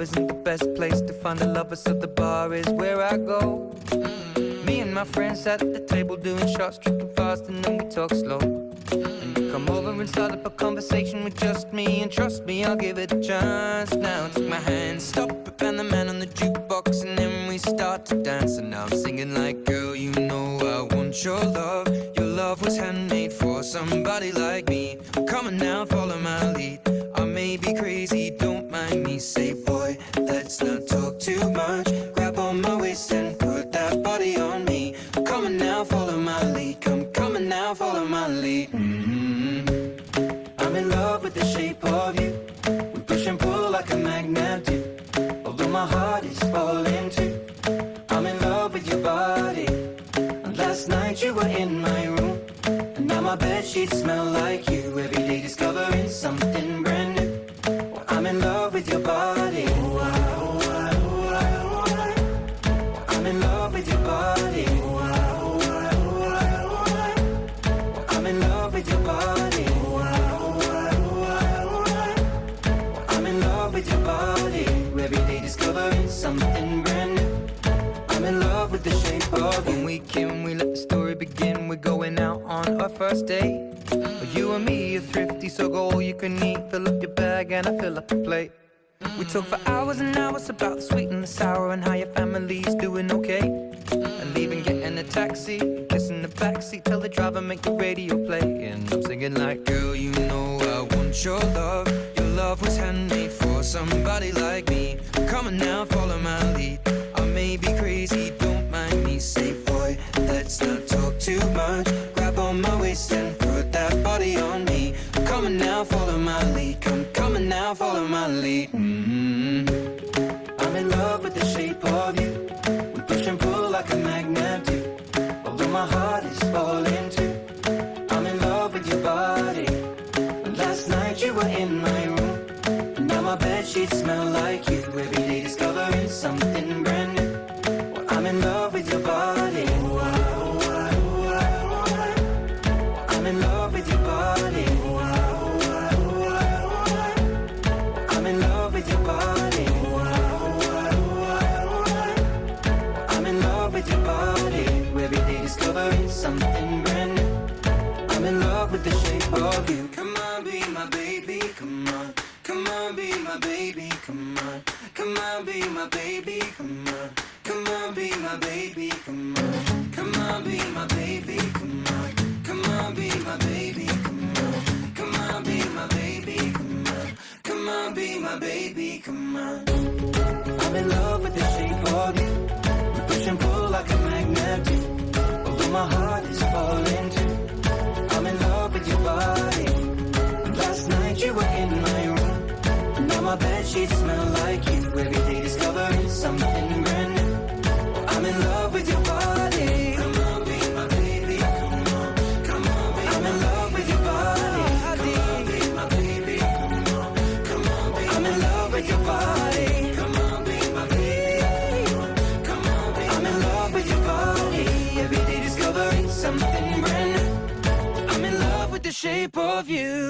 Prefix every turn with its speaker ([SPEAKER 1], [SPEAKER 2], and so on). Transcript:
[SPEAKER 1] isn't the best place to find a lover, so the bar is where I go. Me and my friends at the table doing shots, tripping fast, and then we talk slow. And you come over and start up a conversation with just me, and trust me, I'll give it a chance. Now take my hand, stop it, and the man on the jukebox, and then we start to dance. And now I'm singing like, girl, you know I want your love. Your love was handmade for somebody like me. Come on now, follow my lead. I may be crazy, don't mind me. Say, boy, let's not talk too much. Grab on my waist and put that body on me. Come on now, follow my lead. Come on now, follow my lead. I'm in love with the shape of you. We push and pull like a magnet do. Although my heart is falling too. I'm in love with your body. And last night you were in my room, and now my bedsheets smell like you. Every day discovering something brand new. Well, I'm in love with your body. I'm in love with your body. I'm in love with your body. I'm in love with your body. Every day discovering something brand new. I'm in love with the shape of you. When we came, we let the story begin. We're going out on our first date. You and me are thrifty, so go all you can eat. Fill up your bag and I fill up the plate. We talk for hours and hours about the sweet and the sour, and how your family's doing okay. And leaving, getting a taxi, kissing the backseat, tell the driver make the radio play. And I'm singing like, girl, you know I want your love. Your love was handmade for somebody like me. Come on now, follow my lead. I may be crazy, don't mind me. Say, boy, let's not talk too much. Grab on my waist and put that body on me. Come on now, follow my lead. Come on now, follow my lead. I'm in love with the shape of you. We push and pull like a magnet do. Although my heart is falling too. I'm in love with your body. And last night you were in my room, and now my bedsheets smell like you. Every day discovering something brand new. Well, I'm in love with your body. I'm in love with your body. I'm in love with your body. I'm in love with your body. Every day discovering something brand new. I'm in love with the shape of you. Come on, be my baby, come on. Come on, be my baby, come on. Come on, be my baby, come on. Come on, be my baby, come on. Come on, be my baby, come on. Come on, be my baby, come on. Come on, be my baby, come on. Come on, be my baby, come on. I'm in love with the shape of you. We push and pull like a magnet do. Although my heart is falling too. I'm in love with your body. And last night you were in my room, and now my bedsheets smell like you. Every day discovering something brand new. I'm in love with your body. Come on, be my baby, come on. Come on, be I'm in love with your body. Come on, be my baby, come on. Come on, be I'm in love with your body. Come on, be my baby, come on. Come on, be I'm in love with your body. Every day discovering something brand new. I'm in love with the shape of you.